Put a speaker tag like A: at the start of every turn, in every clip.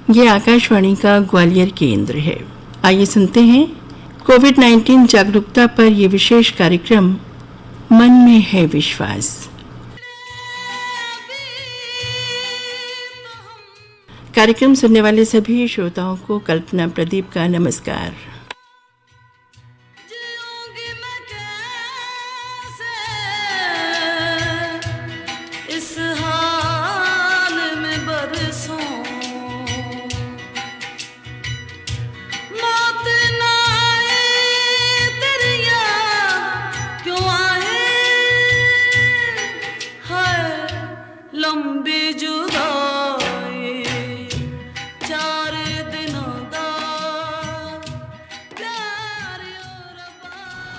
A: ये आकाशवाणी का ग्वालियर केंद्र है। आइए सुनते हैं कोविड-19 जागरूकता पर यह विशेष कार्यक्रम मन में है विश्वास। कार्यक्रम सुनने वाले सभी श्रोताओं को कल्पना प्रदीप का नमस्कार।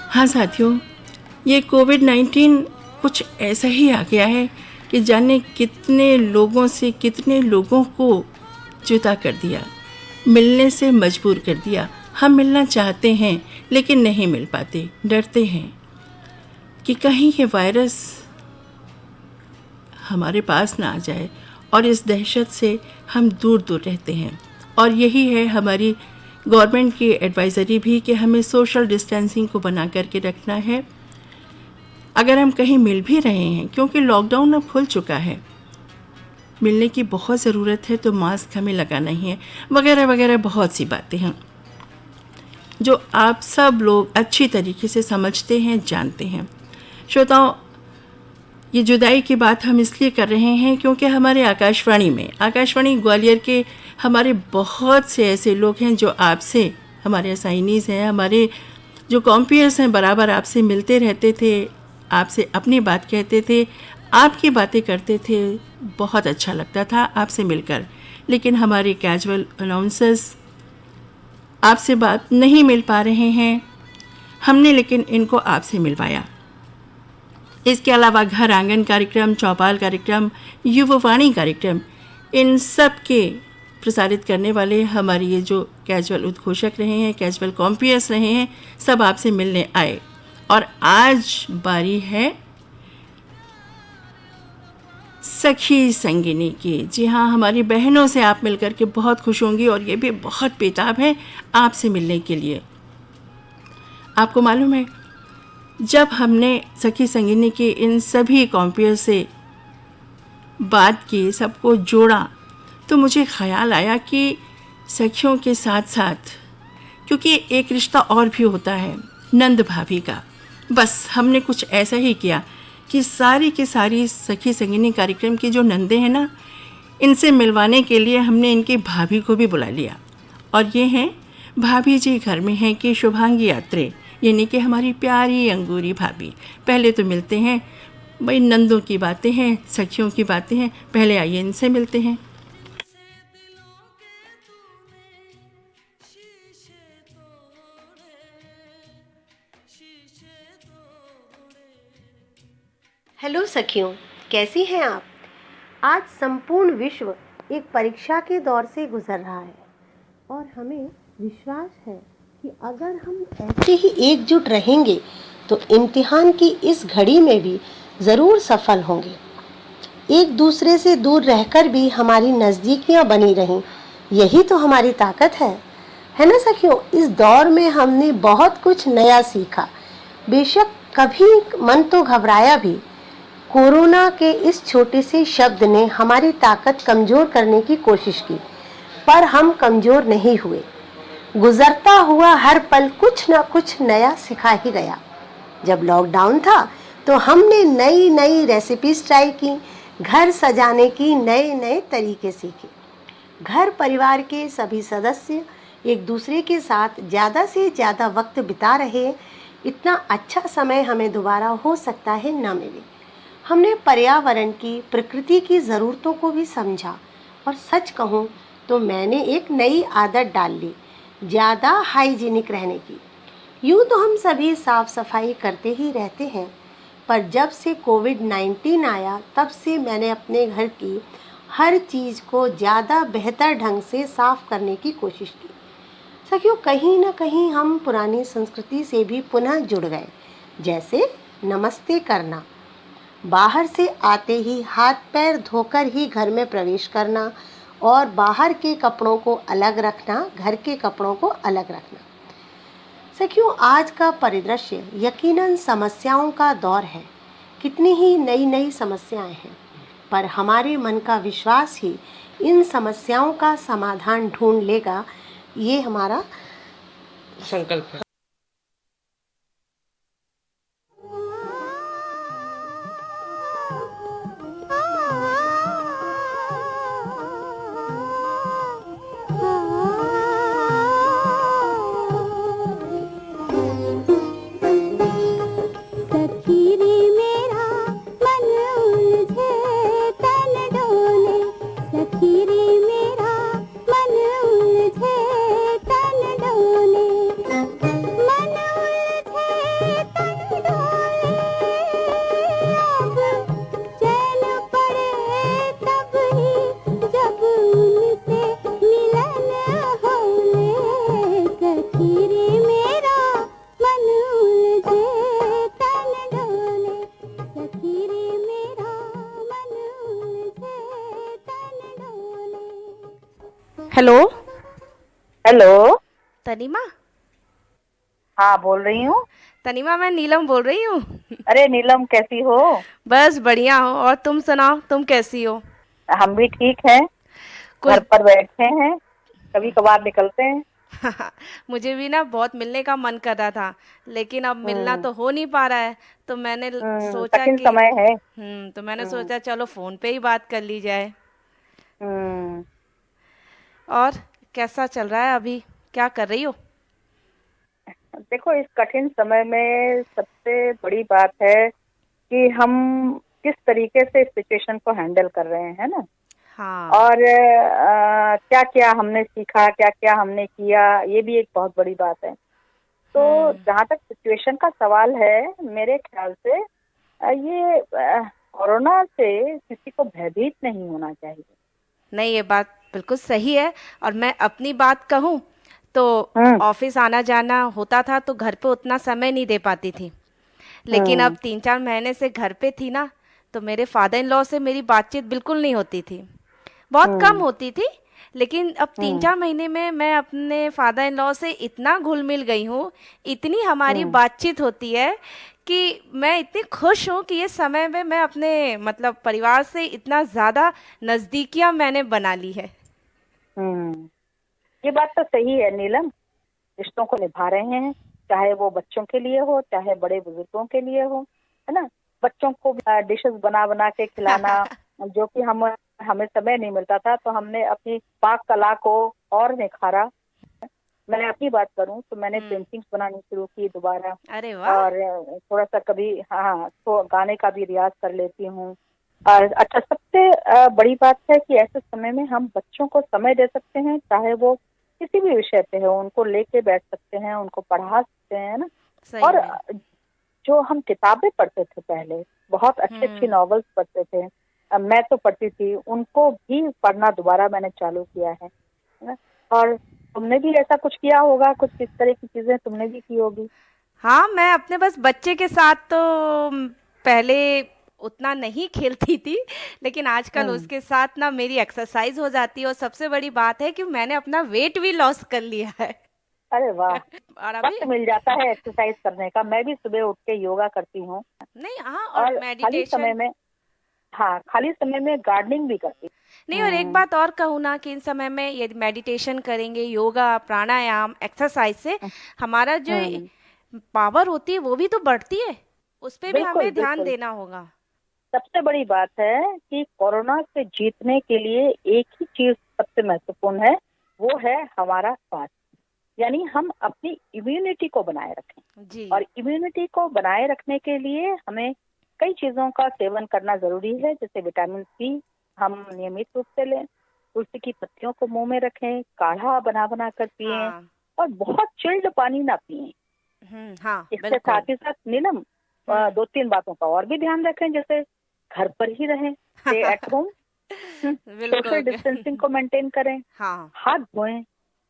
A: हाँ साथियों, ये कोविड-19 कुछ ऐसा ही आ गया है कि जाने कितने लोगों से कितने लोगों को जुदा कर दिया, मिलने से मजबूर कर दिया। हम मिलना चाहते हैं लेकिन नहीं मिल पाते, डरते हैं कि कहीं ये वायरस हमारे पास ना आ जाए और इस दहशत से हम दूर दूर रहते हैं। और यही है हमारी गवर्नमेंट की एडवाइज़री भी कि हमें सोशल डिस्टेंसिंग को बना करके रखना है। अगर हम कहीं मिल भी रहे हैं, क्योंकि लॉकडाउन अब खुल चुका है, मिलने की बहुत ज़रूरत है तो मास्क हमें लगाना ही है, वगैरह वगैरह बहुत सी बातें हैं जो आप सब लोग अच्छी तरीके से समझते हैं, जानते हैं। श्रोताओं, ये जुदाई की बात हम इसलिए कर रहे हैं क्योंकि हमारे आकाशवाणी ग्वालियर के हमारे बहुत से ऐसे लोग हैं जो आपसे, हमारे असाइनीज़ हैं, हमारे जो कॉम्पियर्स हैं, बराबर आपसे मिलते रहते थे, आपसे अपनी बात कहते थे, आपकी बातें करते थे। बहुत अच्छा लगता था आपसे मिलकर। लेकिन हमारे कैजुअल अनाउंसर्स आपसे बात नहीं मिल पा रहे हैं, हमने लेकिन इनको आपसे मिलवाया। इसके अलावा घर आंगन कार्यक्रम, चौपाल कार्यक्रम, युववाणी कार्यक्रम, इन सब के प्रसारित करने वाले हमारे ये जो कैजुअल उद्घोषक रहे हैं, कैजुअल कॉम्पियर्स रहे हैं, सब आपसे मिलने आए। और आज बारी है सखी संगिनी की। जी हाँ, हमारी बहनों से आप मिलकर के बहुत खुश होंगी और ये भी बहुत बेताब हैं आपसे मिलने के लिए। आपको मालूम है, जब हमने सखी संगिनी के इन सभी कॉम्पियर से बात की, सबको जोड़ा, तो मुझे ख़याल आया कि सखियों के साथ साथ, क्योंकि एक रिश्ता और भी होता है नंद भाभी का, बस हमने कुछ ऐसा ही किया कि सारी की सारी सखी संगिनी कार्यक्रम की जो नंदे हैं ना, इनसे मिलवाने के लिए हमने इनकी भाभी को भी बुला लिया। और ये हैं भाभी जी घर में हैं कि शुभांगी यात्रे, यानी कि हमारी प्यारी अंगूरी भाभी। पहले तो मिलते हैं, भाई नंदों की बातें हैं, सखियों की बातें हैं, पहले आइए इनसे मिलते हैं।
B: हेलो सखियों, कैसी हैं आप? आज संपूर्ण विश्व एक परीक्षा के दौर से गुजर रहा है और हमें विश्वास है कि अगर हम ऐसे ही एकजुट रहेंगे तो इम्तिहान की इस घड़ी में भी ज़रूर सफल होंगे। एक दूसरे से दूर रहकर भी हमारी नज़दीकियां बनी रहें, यही तो हमारी ताकत है ना सखियों? इस दौर में हमने बहुत कुछ नया सीखा। बेशक कभी मन तो घबराया भी। कोरोना के इस छोटे से शब्द ने हमारी ताकत कमज़ोर करने की कोशिश की, पर हम कमज़ोर नहीं हुए। गुजरता हुआ हर पल कुछ ना कुछ नया सिखा ही गया। जब लॉकडाउन था तो हमने नई नई रेसिपीज ट्राई की, घर सजाने की नए नए तरीके सीखे। घर परिवार के सभी सदस्य एक दूसरे के साथ ज़्यादा से ज़्यादा वक्त बिता रहे। इतना अच्छा समय हमें दोबारा हो सकता है ना मिले। हमने पर्यावरण की, प्रकृति की ज़रूरतों को भी समझा और सच कहूँ तो मैंने एक नई आदत डाल ली, ज़्यादा हाइजीनिक रहने की। यूँ तो हम सभी साफ़ सफाई करते ही रहते हैं, पर जब से कोविड-19 आया तब से मैंने अपने घर की हर चीज़ को ज़्यादा बेहतर ढंग से साफ़ करने की कोशिश की। सखियों, कहीं ना कहीं हम पुरानी संस्कृति से भी पुनः जुड़ गए, जैसे नमस्ते करना, बाहर से आते ही हाथ पैर धोकर ही घर में प्रवेश करना और बाहर के कपड़ों को अलग रखना, घर के कपड़ों को अलग रखना। सखियों, आज का परिदृश्य यकीनन समस्याओं का दौर है। कितनी ही नई नई समस्याएं हैं, पर हमारे मन का विश्वास ही इन समस्याओं का समाधान ढूंढ लेगा, ये हमारा
C: संकल्प है।
D: हेलो।
E: हेलो।
D: तनिमा।
E: हाँ, बोल रही हूँ।
D: तनिमा, मैं नीलम बोल रही हूँ।
E: अरे नीलम, कैसी हो?
D: बस बढ़िया हो। और तुम सुनाओ, तुम कैसी हो?
E: हम भी ठीक हैं। घर
D: कुछ
E: पर बैठे हैं, कभी कभार निकलते हैं।
D: मुझे भी ना बहुत मिलने का मन कर रहा था, लेकिन अब मिलना
E: हम्म।
D: तो हो नहीं पा रहा है। तो मैंने सोचा
E: कठिन
D: कि
E: समय है।
D: तो मैंने
E: हम्म।
D: सोचा चलो फोन पे ही बात कर ली जाए।
E: हम्म।
D: और कैसा चल रहा है अभी? क्या कर रही हो?
E: देखो, इस कठिन समय में सबसे बड़ी बात है कि हम किस तरीके से इस सिचुएशन को हैंडल कर रहे हैं, है ना।
D: हाँ।
E: और क्या क्या हमने सीखा, क्या क्या हमने किया, ये भी एक बहुत बड़ी बात है। तो
D: हम्म।
E: जहाँ तक सिचुएशन का सवाल है, मेरे ख्याल से ये कोरोना से किसी को भयभीत नहीं होना चाहिए।
D: नहीं, ये बात बिल्कुल सही है। और मैं अपनी बात कहूँ तो
E: हम्म।
D: ऑफिस आना जाना होता था तो घर पे उतना समय नहीं दे पाती थी। लेकिन अब
E: हम्म।
D: 3-4 महीने से घर पे थी ना, तो मेरे फादर इन लॉ से मेरी बातचीत बिल्कुल नहीं होती थी। बहुत कम
E: हम्म।
D: होती थी। लेकिन अब तीन
E: हम्म।
D: चार महीने में मैं अपने फादर इन लॉ से इतना घुल मिल गई हूँ, इतनी हमारी
E: हम्म।
D: बातचीत होती है कि मैं इतनी खुश हूँ कि ये समय में मैं अपने मतलब परिवार से इतना ज़्यादा नज़दीकियाँ मैंने बना ली है।
E: हम्म। ये बात तो सही है नीलम। रिश्तों को निभा रहे हैं, चाहे वो बच्चों के लिए हो, चाहे बड़े बुजुर्गों के लिए हो, है ना। बच्चों को डिशेस बना बना के खिलाना, जो कि हम हमें समय नहीं मिलता था, तो हमने अपनी पाक कला को और निखारा। मैं अपनी बात करूं तो मैंने
D: हम्म।
E: पेंटिंग्स बनानी शुरू की दोबारा।
D: अरे वाह।
E: और थोड़ा सा कभी, हाँ, तो गाने का भी रियाज कर लेती हूँ। और अच्छा, सबसे बड़ी बात है कि ऐसे समय में हम बच्चों को समय दे सकते हैं, चाहे वो किसी भी विषय पे हो, उनको लेके बैठ सकते हैं, उनको पढ़ा सकते हैं, है ना।
D: सही
E: और
D: में।
E: जो हम किताबें पढ़ते थे पहले, बहुत अच्छी अच्छी
D: हम्म।
E: नॉवेल्स पढ़ते थे, मैं तो पढ़ती थी, उनको भी पढ़ना दोबारा मैंने चालू किया है ना। और तुमने भी ऐसा कुछ किया होगा, कुछ इस तरह की चीजें तुमने भी की होगी।
D: हाँ, मैं अपने बस बच्चे के साथ तो पहले उतना नहीं खेलती थी, लेकिन आजकल
E: हम्म।
D: उसके साथ ना मेरी एक्सरसाइज हो जाती है। और सबसे बड़ी बात है कि मैंने अपना वेट भी लॉस कर लिया है।
E: अरे वाह।
D: और अभी
E: वक्त मिल जाता है एक्सरसाइज करने का। मैं भी सुबह उठ के योगा करती हूँ।
D: नहीं, हाँ, और
E: और खाली समय
D: मेडिटेशन।
E: में, हाँ, खाली समय में गार्डनिंग भी करती
D: नहीं,
E: हूँ।
D: और एक बात और कहूँ ना कि इन समय में यदि मेडिटेशन करेंगे, योगा प्राणायाम एक्सरसाइज से हमारा जो
E: हम्म।
D: पावर होती है वो भी तो बढ़ती है। उस पे भी
E: बिल्कुल
D: हमें ध्यान
E: बिल्कुल।
D: देना होगा।
E: सबसे बड़ी बात है कि कोरोना से जीतने के लिए एक ही चीज सबसे महत्वपूर्ण है, वो है हमारा स्वास्थ्य। यानी हम अपनी इम्यूनिटी को बनाए रखें।
D: जी।
E: और इम्यूनिटी को बनाए रखने के लिए हमें कई चीजों का सेवन करना जरूरी है, जैसे विटामिन सी हम नियमित रूप से लें, तुलसी की पत्तियों को मुंह में रखें, काढ़ा बना बना कर पिएं,
D: हाँ।
E: और बहुत चिल्ड पानी ना पिएं।
D: हाँ,
E: इसके साथ
D: बिल्कुल।
E: ही साथ नीलम,
D: हम्म।
E: दो तीन बातों का और भी ध्यान रखें, जैसे घर पर ही रहें, स्टे एट होम, सोशल
D: बिल्कुल।
E: डिस्टेंसिंग को मेंटेन करें,
D: हाँ।
E: हाथ धोएं,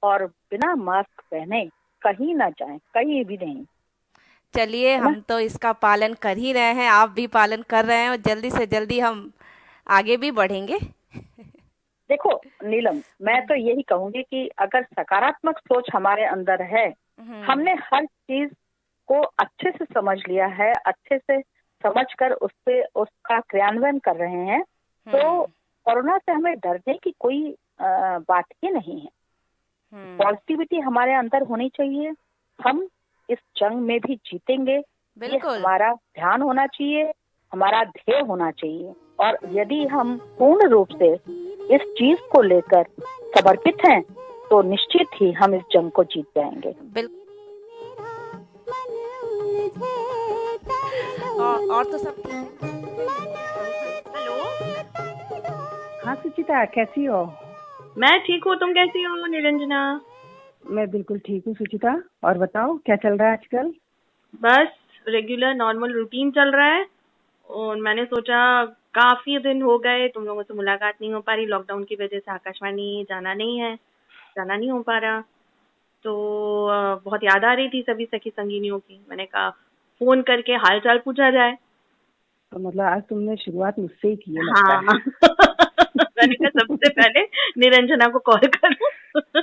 E: और बिना मास्क पहने कहीं ना जाएं, कहीं भी नहीं,
D: चलिए,
E: है ना।
D: हम तो इसका पालन कर ही रहे हैं, आप भी पालन कर रहे हैं, और जल्दी से जल्दी हम आगे भी बढ़ेंगे।
E: देखो नीलम, मैं तो यही कहूंगी कि अगर सकारात्मक सोच हमारे अंदर है, हमने हर चीज को अच्छे से समझ लिया है, अच्छे से समझकर उस पे उसका क्रियान्वयन कर रहे हैं, तो कोरोना से हमें डरने की कोई बात ही नहीं है। पॉजिटिविटी हमारे अंदर होनी चाहिए। हम इस जंग में भी जीतेंगे, ये
D: बिल्कुल।
E: हमारा ध्यान होना चाहिए, हमारा ध्येय होना चाहिए। और यदि हम पूर्ण रूप से इस चीज को लेकर समर्पित हैं, तो निश्चित ही हम इस जंग को जीत जाएंगे।
D: और तो सब
F: हेलो।
G: हाँ सुचिता, कैसी हो?
F: मैं ठीक हूँ, तुम कैसी हो निरंजना?
G: मैं बिल्कुल ठीक हूँ सुचिता। और बताओ क्या चल रहा है आजकल?
F: बस रेगुलर नॉर्मल रूटीन चल रहा है। और मैंने सोचा काफी दिन हो गए, तुम लोगों से मुलाकात नहीं हो पा रही, लॉकडाउन की वजह से आकाशवाणी जाना नहीं हो पा रहा। तो बहुत याद आ रही थी सभी सखी संगिनियों की। मैंने कहा फोन करके हाल चाल पूछा जाए।
G: तो मतलब आज तुमने शुरुआत मुझसे ही की है लगता
F: हाँ।
G: है।
F: मैंने कहा सबसे पहले निरंजना को कॉल करूं।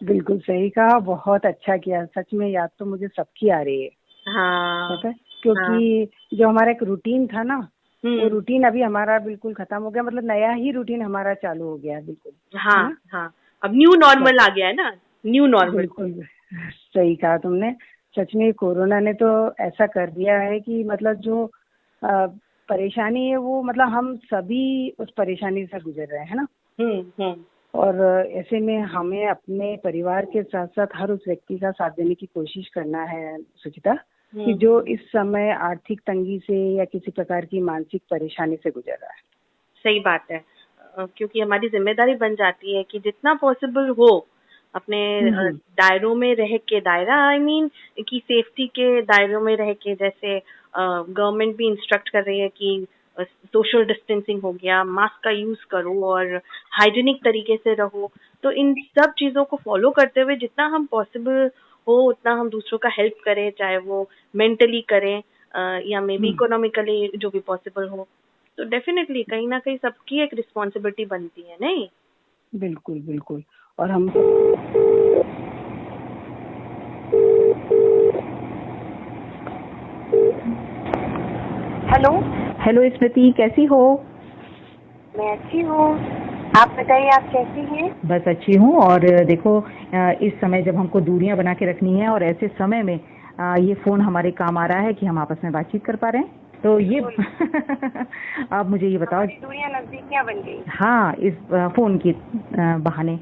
G: बिल्कुल सही कहा, बहुत अच्छा किया। सच में याद तो मुझे सबकी आ रही है,
F: हाँ
G: पता है? क्योंकि जो हमारा एक रूटीन था ना, वो रूटीन अभी हमारा बिल्कुल खत्म हो गया। मतलब नया ही रूटीन हमारा चालू हो गया बिल्कुल।
F: हाँ हाँ, अब न्यू नॉर्मल आ गया है ना, न्यू नॉर्मल।
G: बिल्कुल सही कहा तुमने। सच में कोरोना ने तो ऐसा कर दिया है कि मतलब जो परेशानी है वो, मतलब हम सभी उस परेशानी से गुजर रहे हैं ना। और ऐसे में हमें अपने परिवार के साथ साथ हर उस व्यक्ति का साथ देने की कोशिश करना है सुचिता, कि जो इस समय आर्थिक तंगी से या किसी प्रकार की मानसिक परेशानी से गुजर रहा है।
F: सही बात है, क्योंकि हमारी जिम्मेदारी बन जाती है कि जितना पॉसिबल हो अपने दायरों में रह के, दायरा आई मीन की सेफ्टी के दायरों में रह के, जैसे गवर्नमेंट भी इंस्ट्रक्ट कर रही है कि सोशल डिस्टेंसिंग हो गया, मास्क का यूज करो और हाइजीनिक तरीके से रहो। तो इन सब चीजों को फॉलो करते हुए जितना हम पॉसिबल हो उतना हम दूसरों का हेल्प करें, चाहे वो मेंटली करें या मे बी इकोनॉमिकली, जो भी पॉसिबल हो। तो डेफिनेटली कहीं ना कहीं सबकी एक रिस्पॉन्सिबिलिटी बनती है, नहीं?
G: बिल्कुल बिल्कुल। और हम
H: हेलो स्मृति, कैसी हो?
B: मैं अच्छी हूँ, आप बताइए आप कैसी हैं?
H: बस अच्छी हूँ। और देखो, इस समय जब हमको दूरियां बना के रखनी है और ऐसे समय में ये फोन हमारे काम आ रहा है कि हम आपस में बातचीत कर पा रहे हैं, तो ये आप मुझे ये बताओ।
B: दूरियां नजदीकियां बन गई।
H: हाँ, इस फोन के बहाने।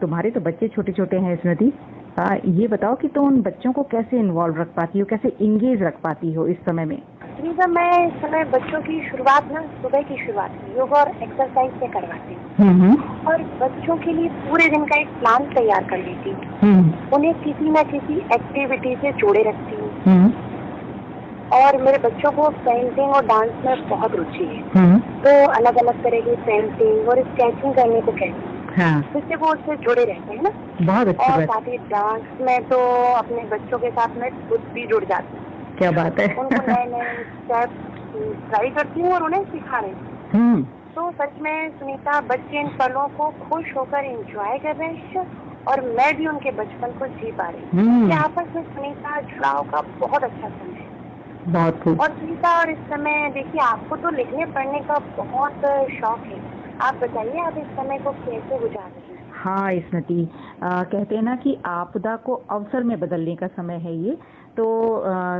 H: तुम्हारे तो बच्चे छोटे छोटे हैं स्मृति, ये बताओ कि तुम उन बच्चों को कैसे इन्वॉल्व रख पाती हो, कैसे इंगेज रख पाती हो इस समय में?
B: सुनीता, मैं इस समय बच्चों की शुरुआत ना सुबह की शुरुआत योगा और एक्सरसाइज से करवाती हूँ, और बच्चों के लिए पूरे दिन का एक प्लान तैयार कर लेती हूँ। उन्हें किसी न किसी एक्टिविटी से जोड़े रखती हूँ। और मेरे बच्चों को पेंटिंग और डांस में बहुत रुचि है, तो अलग अलग तरह की पेंटिंग और स्केचिंग करने को कहती हूँ। जिससे वो उससे जुड़े रहते हैं ना।
H: बहुत अच्छी
B: और
H: बात।
B: साथ ही डांस में तो अपने बच्चों के साथ मैं खुद भी जुड़ जाती हूँ।
H: क्या बात है।
B: उनको नए नए स्टेप ट्राई करती हूँ और उन्हें सिखा रही हूँ। तो सच में सुनीता, बच्चे इन पलों को खुश होकर एंजॉय कर रहे हैं और मैं भी उनके बचपन को जी पा रही हूँ। ये आपस में सुनीता जुड़ाव का बहुत अच्छा समय है।
H: बहुत खूब।
B: और सुनीता, और इस समय देखिए, आपको तो लिखने पढ़ने का बहुत शौक है, आप बताइए आप इस समय को कैसे गुजार रही हैं?
H: हाँ स्मृति, कहते हैं ना कि आपदा को अवसर में बदलने का समय है ये। तो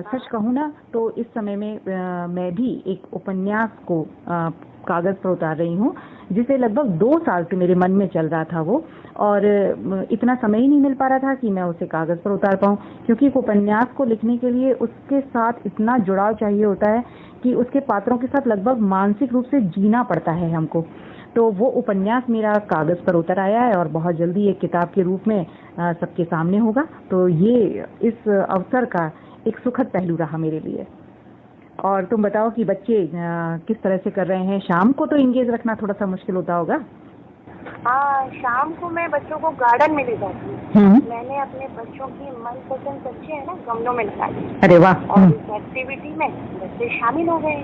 H: सच कहूँ ना, तो इस समय में मैं भी एक उपन्यास को कागज पर उतार रही हूँ, जिसे लगभग 2 साल से मेरे मन में चल रहा था वो, और इतना समय ही नहीं मिल पा रहा था कि मैं उसे कागज पर उतार पाऊँ, क्योंकि एक उपन्यास को लिखने के लिए उसके साथ इतना जुड़ाव चाहिए होता है कि उसके पात्रों के साथ लगभग मानसिक रूप से जीना पड़ता है हमको। तो वो उपन्यास मेरा कागज पर उतर आया है और बहुत जल्दी एक किताब के रूप में सबके सामने होगा। तो ये इस अवसर का एक सुखद पहलू रहा मेरे लिए। और तुम बताओ कि बच्चे किस तरह से कर रहे हैं? शाम को तो इंगेज रखना थोड़ा सा मुश्किल होता होगा।
B: हाँ, शाम को मैं बच्चों को गार्डन में ले जाती हूँ। मैंने अपने बच्चों की मनपसंद सब्जियां है ना, गमलों में लगा दी।
H: अरे वाह।
B: और इस एक्टिविटी में बच्चे शामिल हो गए।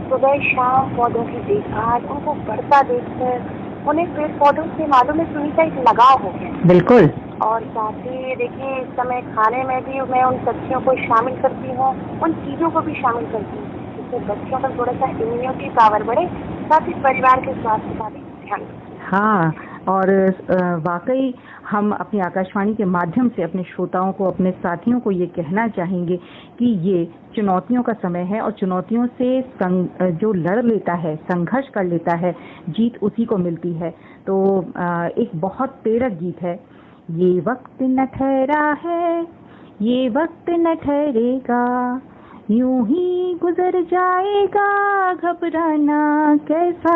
B: सुबह शाम पौधों की देखभाल, उनको बढ़ता देखकर
E: उन्हें पेड़ पौधों से मालूम है सुनी का एक लगाव हो गया।
H: बिल्कुल।
E: और साथ ही देखिए इस समय खाने में भी मैं उन सब्जियों को शामिल करती हूँ, उन चीज़ों को भी शामिल करती हूँ जिससे बच्चों का थोड़ा सा इम्यूनिटी पावर बढ़े, साथ ही परिवार के स्वास्थ्य का भी ध्यान रखें।
H: हाँ, और वाकई हम अपनी आकाशवाणी के माध्यम से अपने श्रोताओं को, अपने साथियों को ये कहना चाहेंगे कि ये चुनौतियों का समय है और चुनौतियों से जो लड़ लेता है, संघर्ष कर लेता है, जीत उसी को मिलती है। तो एक बहुत प्रेरक गीत है, ये वक्त न ठहरा है, ये वक्त न ठहरेगा, यूं ही गुजर जाएगा, घबराना कैसा,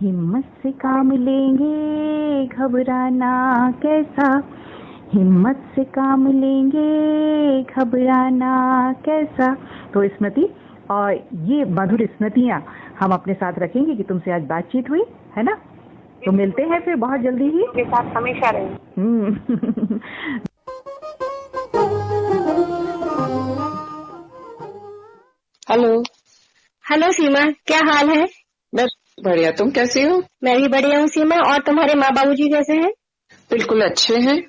H: हिम्मत से काम लेंगे, घबराना कैसा, हिम्मत से काम लेंगे, घबराना कैसा। तो स्मृति, और ये मधुर स्मृतियाँ हम अपने साथ रखेंगे कि तुमसे आज बातचीत हुई है ना। तो मिलते हैं फिर बहुत जल्दी ही।
E: के साथ हमेशा रहें।
C: हेलो।
B: हेलो सीमा, क्या हाल है?
C: मैं बढ़िया, तुम कैसी हो?
B: मैं भी बढ़िया हूँ सीमा। और तुम्हारे माँ बाबूजी कैसे हैं?
C: बिल्कुल अच्छे हैं।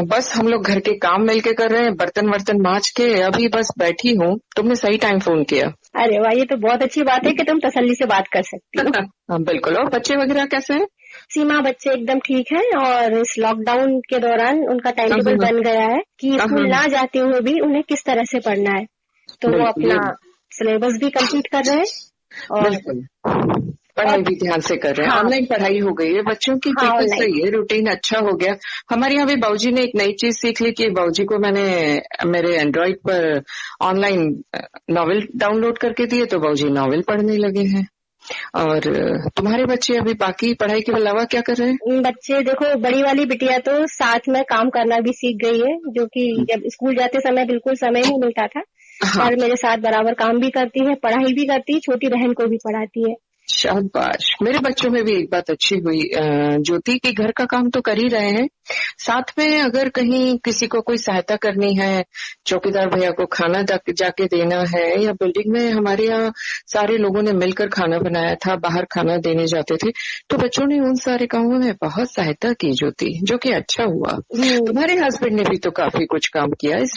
C: बस हम लोग घर के काम मिलके कर रहे हैं, बर्तन वर्तन मांज के अभी बस बैठी हूँ। तुमने सही टाइम फोन किया।
B: अरे वाह, ये तो बहुत अच्छी बात है कि तुम तसल्ली से बात कर सकती हो।
C: हाँ बिल्कुल। और बच्चे वगैरह कैसे हैं?
B: सीमा, बच्चे एकदम ठीक हैं और इस लॉकडाउन के दौरान उनका टाइम टेबल बन गया है कि स्कूल ना जाते हुए भी उन्हें किस तरह से पढ़ना है। तो वो अपना सिलेबस भी कंप्लीट कर रहे हैं और
C: पढ़ाई भी ध्यान से कर रहे हैं। ऑनलाइन पढ़ाई हो गई है बच्चों की। बिल्कुल सही है, रूटीन अच्छा हो गया। हमारे यहाँ भी बाबूजी ने एक नई चीज सीख ली कि बाबूजी को मैंने मेरे एंड्रॉइड पर ऑनलाइन नॉवेल डाउनलोड करके दिए, तो बाबूजी नॉवेल पढ़ने लगे हैं। और तुम्हारे बच्चे अभी बाकी पढ़ाई के अलावा क्या कर रहे हैं?
B: बच्चे देखो, बड़ी वाली बिटिया तो साथ में काम करना भी सीख गई है, जो कि जब स्कूल जाते समय बिल्कुल समय नहीं मिलता था। पर मेरे साथ बराबर काम भी करती है, पढ़ाई भी करती है, छोटी बहन को भी पढ़ाती है।
C: शाबाश। मेरे बच्चों में भी एक बात अच्छी हुई, ज्योति की घर का काम तो कर ही रहे हैं, साथ में अगर कहीं किसी को कोई सहायता करनी है, चौकीदार भैया को खाना जाके देना है, या बिल्डिंग में हमारे यहाँ सारे लोगों ने मिलकर खाना बनाया था, बाहर खाना देने जाते थे, तो बच्चों ने उन सारे कामों में बहुत सहायता की ज्योति, जो कि अच्छा हुआ। तुम्हारे हस्बैंड ने भी तो काफी कुछ काम किया
B: इस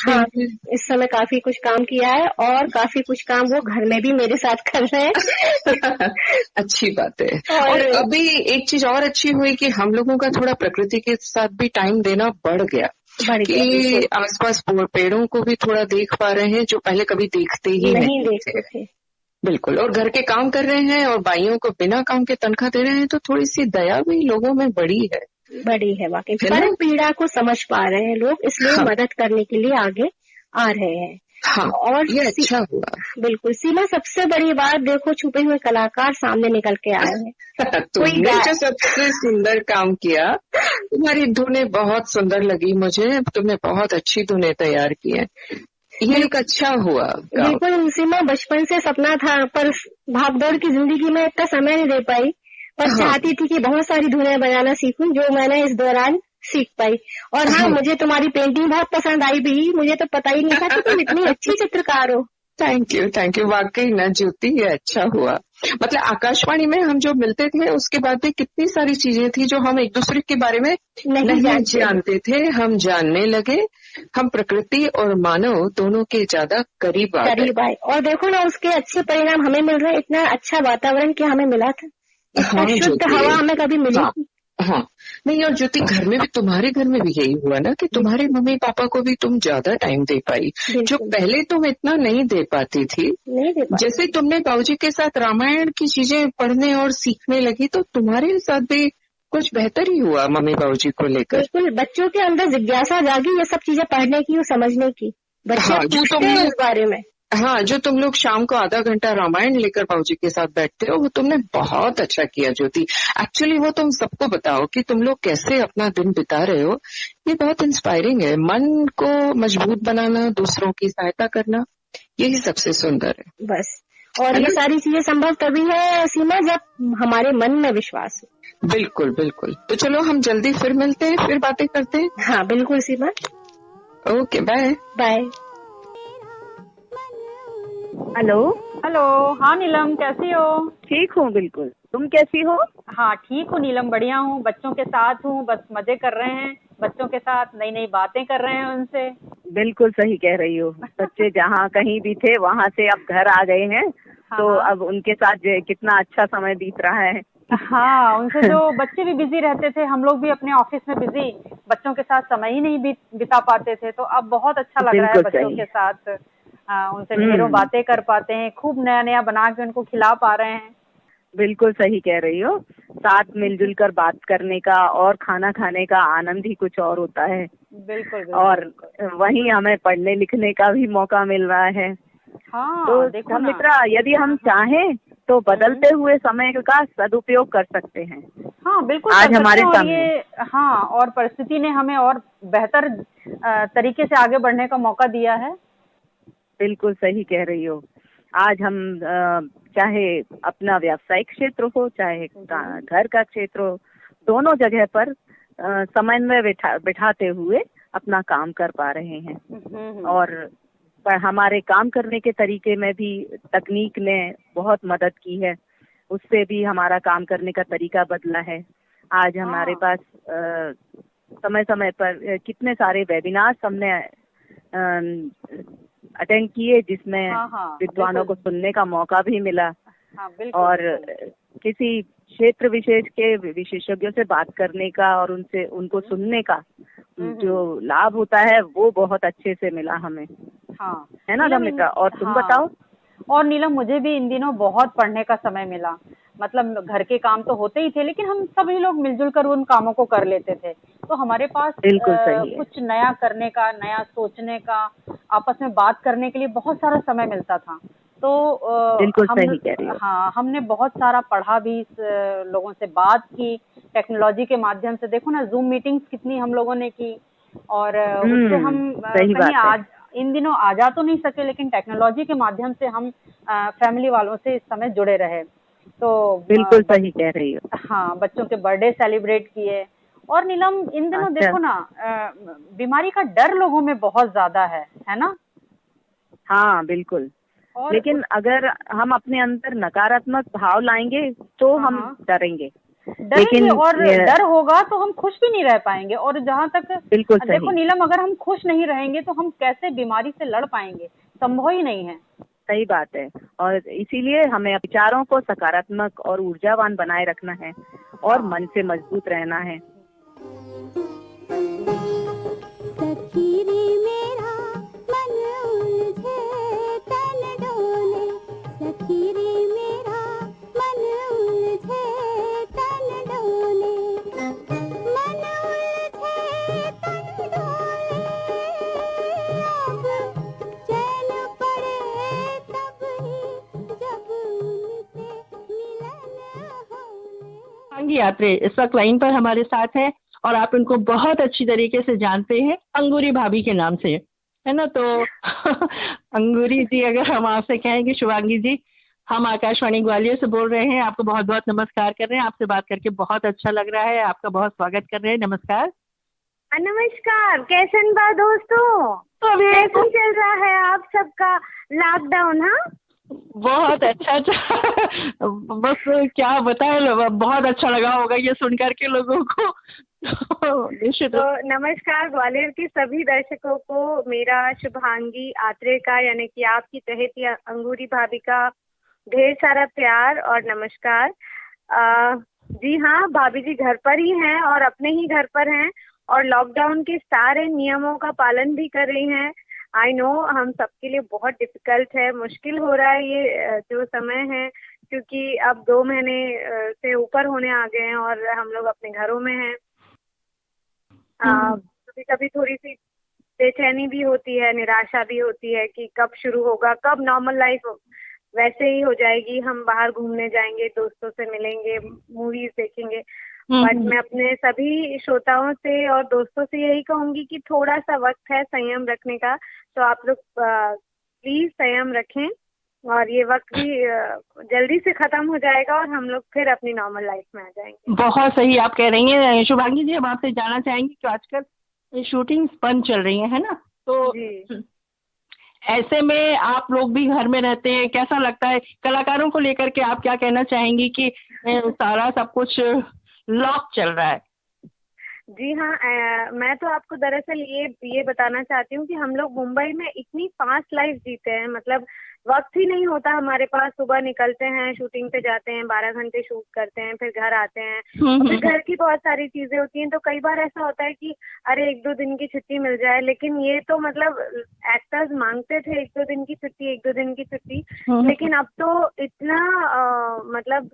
B: समय काफी कुछ काम किया है और काफी कुछ काम वो घर में भी मेरे साथ कर रहे हैं।
C: अच्छी बात है। और अभी एक चीज और अच्छी हुई कि हम लोगों का थोड़ा प्रकृति के साथ भी टाइम देना बढ़ गया कि आसपास पेड़ों को भी थोड़ा देख पा रहे हैं, जो पहले कभी देखते ही नहीं देखते थे। बिल्कुल। और घर के काम कर रहे हैं और बाइयों को बिना काम के तनख्वाह दे रहे हैं, तो थोड़ी सी दया भी लोगों में बढ़ी है वाकई। पर
B: पीड़ा को समझ पा रहे हैं लोग, इसलिए मदद करने के लिए आगे आ रहे हैं।
C: हाँ, और ये अच्छा हुआ।
B: बिल्कुल सीमा, सबसे बड़ी बात देखो, छुपे हुए कलाकार सामने निकल के आए हैं।
C: तुमने जो सबसे सुंदर काम किया, तुम्हारी धुनें बहुत सुंदर लगी मुझे, तुमने बहुत अच्छी धुनें तैयार की है, ये एक अच्छा हुआ।
B: बिल्कुल सीमा, बचपन से सपना था, पर भागदौड़ की जिंदगी में इतना समय नहीं दे पाई, पर चाहती थी कि बहुत सारी धुनें बजाना सीखूं, जो मैंने इस दौरान सीख पाई। और हाँ, मुझे तुम्हारी पेंटिंग बहुत पसंद आई भी, मुझे तो पता ही नहीं था कि तुम इतनी अच्छी चित्रकार हो।
C: Thank you. वाकई ना ज्योति, ये अच्छा हुआ। मतलब आकाशवाणी में हम जो मिलते थे, उसके बाद भी कितनी सारी चीजें थी जो हम एक दूसरे के बारे में नहीं जानते थे, हम जानने लगे। हम प्रकृति और मानव दोनों के ज्यादा करीब आए।
B: और देखो ना, उसके अच्छे परिणाम हमें मिल रहे। इतना अच्छा वातावरण क्या हमें मिला था, इतना शुद्ध हवा हमें कभी मिली।
C: हाँ नहीं, और ज्योति घर में भी, तुम्हारे घर में भी यही हुआ ना कि तुम्हारे मम्मी पापा को भी तुम ज्यादा टाइम दे पाई, जो पहले तुम इतना नहीं दे पाती थी। जैसे तुमने बाबूजी के साथ रामायण की चीजें पढ़ने और सीखने लगी, तो तुम्हारे साथ भी कुछ बेहतर ही हुआ मम्मी बाबूजी को लेकर।
B: बिल्कुल, बच्चों के अंदर जिज्ञासा जागी ये सब चीजें पढ़ने की और समझने की। बच्चे पूछते हैं इस बारे में।
C: हाँ, जो तुम लोग शाम को आधा घंटा रामायण लेकर बाबूजी के साथ बैठते हो, वो तुमने बहुत अच्छा किया ज्योति। एक्चुअली वो तुम सबको बताओ कि तुम लोग कैसे अपना दिन बिता रहे हो, ये बहुत इंस्पायरिंग है। मन को मजबूत बनाना, दूसरों की सहायता करना, यही सबसे सुंदर है
B: बस। और ये सारी चीजें संभव तभी है सीमा, जब हमारे मन में विश्वास हो।
C: बिल्कुल। तो चलो हम जल्दी फिर मिलते हैं, फिर बातें करते हैं।
B: हाँ बिल्कुल Seema.
C: Okay, bye.
E: Hello.
I: Hello. हाँ नीलम, कैसी हो?
E: ठीक हूँ बिल्कुल, तुम कैसी हो?
I: हाँ ठीक हूँ नीलम, बढ़िया हूँ, बच्चों के साथ हूँ, बस मजे कर रहे हैं, बच्चों के साथ नई नई बातें कर रहे हैं उनसे।
E: बिल्कुल सही कह रही हो। बच्चे जहाँ कहीं भी थे वहाँ से अब घर आ गए हैं, तो
I: हाँ
E: अब उनके साथ कितना अच्छा समय बीत रहा है।
I: हाँ, उनसे जो बच्चे भी बिजी रहते थे, हम लोग भी अपने ऑफिस में बिजी, बच्चों के साथ समय ही नहीं बिता पाते थे, तो अब बहुत अच्छा लग रहा है
E: बिल्कुल
I: बच्चों
E: सही।
I: के साथ। उनसे ढेरों बातें कर पाते हैं, खूब नया नया बना के उनको खिला पा रहे हैं।
E: बिल्कुल सही कह रही हो। साथ मिलजुल कर बात करने का और खाना खाने का आनंद ही कुछ और होता है।
I: बिल्कुल बिल्कुल
E: और
I: बिल्कुल।
E: वहीं हमें पढ़ने लिखने का भी मौका मिल रहा है।
I: हाँ
E: तो
I: देखो ना।
E: मित्रा, यदि हम चाहें तो बदलते हुए समय का सदुपयोग कर सकते हैं।
I: हाँ बिल्कुल
E: आज
I: कर सकते
E: हमारे
I: हैं, और
E: सामने।
I: ये हाँ, और परिस्थिति ने हमें और बेहतर तरीके से आगे बढ़ने का मौका दिया है।
E: बिल्कुल सही कह रही हो। आज हम चाहे अपना व्यावसायिक क्षेत्र हो, चाहे घर का क्षेत्र हो, दोनों जगह पर समन्वय बिठाते हुए अपना काम कर पा रहे हैं। और पर हमारे काम करने के तरीके में भी तकनीक ने बहुत मदद की है, उससे भी हमारा काम करने का तरीका बदला है। आज हमारे पास समय समय पर कितने सारे वेबिनार्स हमने अटेंड किए, जिसमें विद्वानों को सुनने का मौका भी मिला। और किसी क्षेत्र विशेष के विशेषज्ञों से बात करने का और उनसे उनको सुनने का जो लाभ होता है वो बहुत अच्छे से मिला हमें।
I: हाँ
E: है ना नमिता? और तुम बताओ?
I: और नीलम, मुझे भी इन दिनों बहुत पढ़ने का समय मिला। मतलब घर के काम तो होते ही थे, लेकिन हम सभी लोग मिलजुल कर उन कामों को कर लेते थे, तो हमारे पास
E: बिल्कुल सही है।
I: कुछ नया करने का, नया सोचने का, आपस में बात करने के लिए बहुत सारा समय मिलता था। तो
E: बिल्कुल सही कह रही हो।
I: हाँ, हमने बहुत सारा पढ़ा भी, लोगों से बात की टेक्नोलॉजी के माध्यम से। देखो ना, जूम मीटिंग्स कितनी हम लोगों ने की, और उससे हम
E: सही
I: कहीं
E: बात है।
I: आज इन दिनों आ जा तो नहीं सके, लेकिन टेक्नोलॉजी के माध्यम से हम फैमिली वालों से इस समय जुड़े रहे। तो
E: बिल्कुल सही कह रही हो।
I: हाँ, बच्चों के बर्थडे सेलिब्रेट किए। और नीलम, इन दिनों
E: अच्छा।
I: देखो ना, बीमारी का डर लोगों में बहुत ज्यादा है ना?
E: हाँ बिल्कुल।
I: और
E: लेकिन अगर हम अपने अंदर नकारात्मक भाव लाएंगे तो हम डरेंगे।
I: डरेंगे, और डर होगा तो हम खुश भी नहीं रह पाएंगे। और जहाँ तक
E: बिल्कुल
I: देखो
E: सही।
I: नीलम, अगर हम खुश नहीं रहेंगे तो हम कैसे बीमारी से लड़ पाएंगे? संभव ही नहीं है।
E: सही बात है। और इसीलिए हमें विचारों को सकारात्मक और ऊर्जावान बनाए रखना है और मन से मजबूत रहना है।
J: सखी रे मेरा मन उलझे तन डोले, सखी रे मेरा मन उलझे तन डोले, मन उलझे तन डोले, अब चैन पड़े तब ही जब उनसे मिलन हो।
A: अंगी यात्री इस वक्त लाइन पर हमारे साथ है, और आप इनको बहुत अच्छी तरीके से जानते हैं अंगूरी भाभी के नाम से, है ना? तो अंगूरी जी, अगर हम आपसे कहें कि शुभांगी जी, हम आकाशवाणी ग्वालियर से बोल रहे हैं, आपको बहुत बहुत नमस्कार कर रहे हैं, आपसे बात करके बहुत अच्छा लग रहा है, आपका बहुत स्वागत कर रहे हैं। नमस्कार।
J: नमस्कार, कैसन बा दोस्तों? कैसे चल रहा है आप सबका लॉकडाउन? हाँ,
A: बहुत अच्छा बस क्या बताएं, बहुत अच्छा लगा होगा ये सुन करके लोगों को। निश्चित।
J: तो नमस्कार ग्वालियर के सभी दर्शकों को मेरा शुभांगी आत्रे का, यानी कि आपकी चहेती अंगूरी भाभी का ढेर सारा प्यार और नमस्कार। जी हाँ, भाभी जी घर पर ही हैं और अपने ही घर पर हैं और लॉकडाउन के सारे नियमों का पालन भी कर रही हैं। आई नो हम सबके लिए बहुत डिफिकल्ट है, मुश्किल हो रहा है ये जो समय है, क्योंकि अब 2 महीने से ऊपर होने आ गए हैं और हम लोग अपने घरों में हैं। कभी कभी थोड़ी सी बेचैनी भी होती है, निराशा भी होती है कि कब शुरू होगा, कब नॉर्मल लाइफ वैसे ही हो जाएगी, हम बाहर घूमने जाएंगे, दोस्तों से मिलेंगे, मूवीज देखेंगे। बट मैं अपने सभी श्रोताओं से और दोस्तों से यही कहूंगी कि थोड़ा सा वक्त है संयम रखने का, तो आप लोग प्लीज संयम रखें और ये वक्त भी जल्दी से खत्म हो जाएगा और हम लोग फिर अपनी नॉर्मल लाइफ में आ जाएंगे।
A: बहुत सही आप कह रही हैं शुभांगी जी। हम आपसे जानना चाहेंगे कि आजकल शूटिंग्स बंद चल रही हैं, है ना? तो ऐसे में आप लोग भी घर में रहते हैं, कैसा लगता है कलाकारों को लेकर के? आप क्या कहना चाहेंगी कि सारा सब कुछ लॉक चल रहा है?
J: जी हाँ, मैं तो आपको दरअसल ये बताना चाहती हूँ कि हम लोग मुंबई में इतनी फास्ट लाइफ जीते हैं, मतलब वक्त ही नहीं होता हमारे पास। सुबह निकलते हैं, शूटिंग पे जाते हैं, 12 घंटे शूट करते हैं, फिर घर आते हैं, और फिर घर की बहुत सारी चीजें होती हैं। तो कई बार ऐसा होता है कि अरे 1-2 दिन की छुट्टी मिल जाए, लेकिन ये तो मतलब एक्टर्स मांगते थे 1-2 दिन की छुट्टी, 1-2 दिन की छुट्टी, लेकिन अब तो इतना मतलब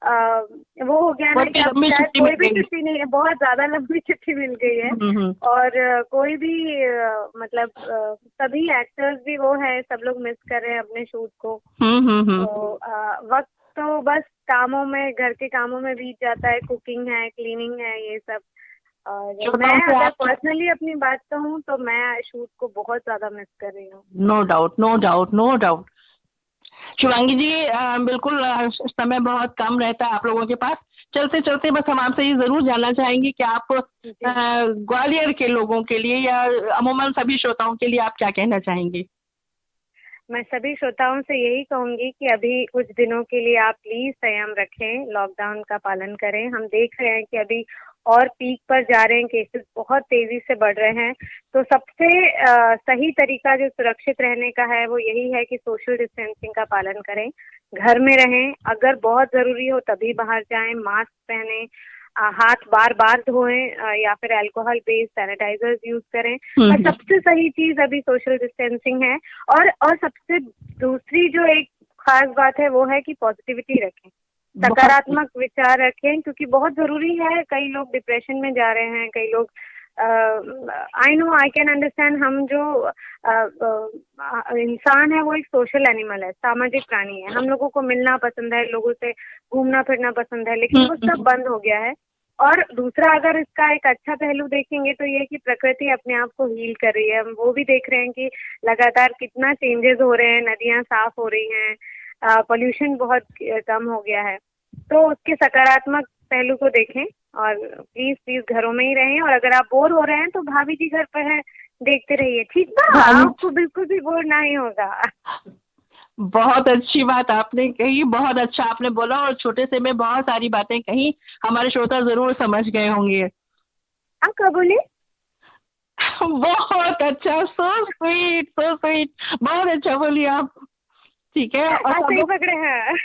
J: वो हो गया ना कि अब शायद कोई भी छुट्टी नहीं है, बहुत ज्यादा लंबी छुट्टी मिल गई है। और कोई भी मतलब सभी एक्टर्स भी वो है, सब लोग मिस कर रहे हैं अपने शूट को। तो वक्त तो बस कामों में, घर के कामों में बीत जाता है, कुकिंग है, क्लीनिंग है, ये सब। और मैं अगर पर्सनली अपनी बात कहूँ तो मैं शूट को बहुत ज्यादा मिस कर रही हूँ।
A: No doubt, no doubt, no doubt. Shivangi ji, बिल्कुल समय बहुत कम रहता है आप लोगों के पास। चलते चलते बस हम आपसे ये जरूर जानना चाहेंगे कि आप ग्वालियर के लोगों के लिए या अमूमन सभी श्रोताओं के लिए आप क्या कहना चाहेंगे?
J: मैं सभी श्रोताओं से यही कहूंगी कि अभी कुछ दिनों के लिए आप प्लीज संयम रखें, लॉकडाउन का पालन करें। हम देख रहे हैं कि अभी और पीक पर जा रहे हैं, केसेस बहुत तेजी से बढ़ रहे हैं। तो सबसे सही तरीका जो सुरक्षित रहने का है वो यही है कि सोशल डिस्टेंसिंग का पालन करें, घर में रहें, अगर बहुत जरूरी हो तभी बाहर जाएं, मास्क पहनें, हाथ बार बार धोएं, या फिर अल्कोहल बेस्ड सैनिटाइजर्स यूज करें। और सबसे सही चीज अभी सोशल डिस्टेंसिंग है। और सबसे दूसरी जो एक खास बात है वो है कि पॉजिटिविटी रखें, सकारात्मक विचार रखें, क्योंकि बहुत जरूरी है। कई लोग डिप्रेशन में जा रहे हैं, कई लोग I know, I can understand. हम जो इंसान है वो एक सोशल एनिमल है, सामाजिक प्राणी है। हम लोगों को मिलना पसंद है, लोगों से घूमना फिरना पसंद है, लेकिन वो सब बंद हो गया है। और दूसरा, अगर इसका एक अच्छा पहलू देखेंगे तो ये कि प्रकृति अपने आप को हील कर रही है। हम वो भी देख रहे हैं कि लगातार कितना चेंजेस हो रहे हैं, नदियां साफ हो रही हैं, पोल्यूशन बहुत कम हो गया है। तो उसके सकारात्मक पहलू को देखें और प्लीज प्लीज घरों में ही रहें। और अगर आप बोर हो रहे हैं तो भाभी जी घर पर है, देखते रहिए, ठीक ना? आपको बिल्कुल भी बोर नहीं होगा।
A: बहुत अच्छी बात आपने कही, बहुत अच्छा आपने बोला, और छोटे से में बहुत सारी बातें कही, हमारे श्रोता जरूर समझ गए होंगे।
J: आप क्या बोले?
A: बहुत अच्छा, सो स्वीट, सो स्वीट, बहुत अच्छा बोली आप। ठीक है,
J: सही पकड़े हैं।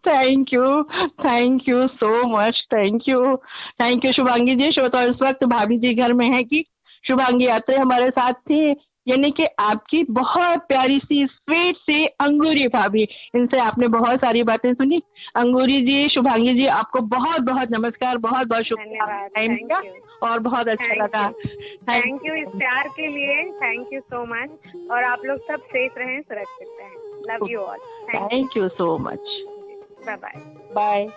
A: Thank you so much, thank you Shubhangi ji. श्रोता, इस वक्त भाभी जी घर में है कि शुभांगी यात्री हमारे साथ थी, यानी कि आपकी बहुत प्यारी सी स्वीट सी अंगूरी भाभी। इनसे आपने बहुत सारी बातें सुनी। अंगूरी जी, शुभांगी जी, आपको बहुत बहुत नमस्कार, बहुत बहुत शुक्रिया टाइम का, और बहुत अच्छा लगा।
J: थैंक यू इस प्यार के लिए, थैंक यू सो मच। और आप लोग सब सेफ रहें, सुरक्षित रहें। Love you all.
A: Thank you so much.
J: Bye bye.
A: Bye.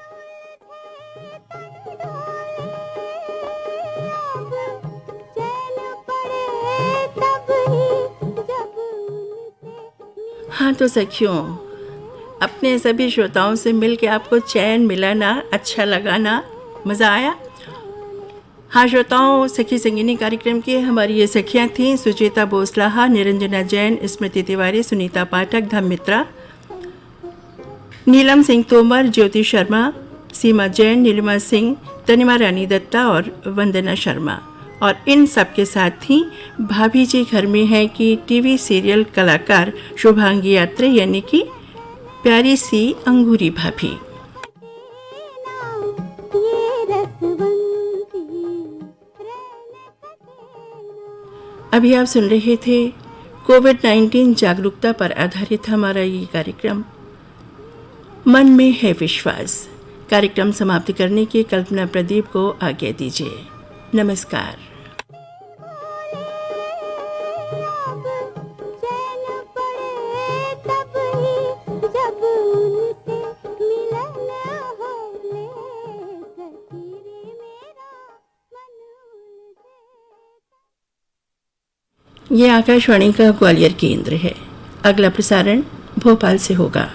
A: हाँ तो सखियों, अपने सभी श्रोताओं से मिल के आपको चैन मिला ना? अच्छा लगा ना? मज़ा आया? हाँ श्रोताओं, सखी संगीनी कार्यक्रम की हमारी ये सखियाँ थीं सुचेता बोसलाहा, निरंजना जैन, स्मृति तिवारी, सुनीता पाठक, धम मित्रा, नीलम सिंह तोमर, ज्योति शर्मा, सीमा जैन, नीलिमा सिंह, तनिमा रानी दत्ता और वंदना शर्मा। और इन सब के साथ ही भाभी जी घर में है कि टीवी सीरियल कलाकार शुभांगी यात्री, यानी कि प्यारी सी अंगूरी भाभी। अभी आप सुन रहे थे कोविड-19 जागरूकता पर आधारित हमारा ये कार्यक्रम मन में है विश्वास। कार्यक्रम समाप्त करने की कल्पना प्रदीप को आज्ञा दीजिए। नमस्कार। ये आकाशवाणी का ग्वालियर केंद्र है। अगला प्रसारण भोपाल से होगा।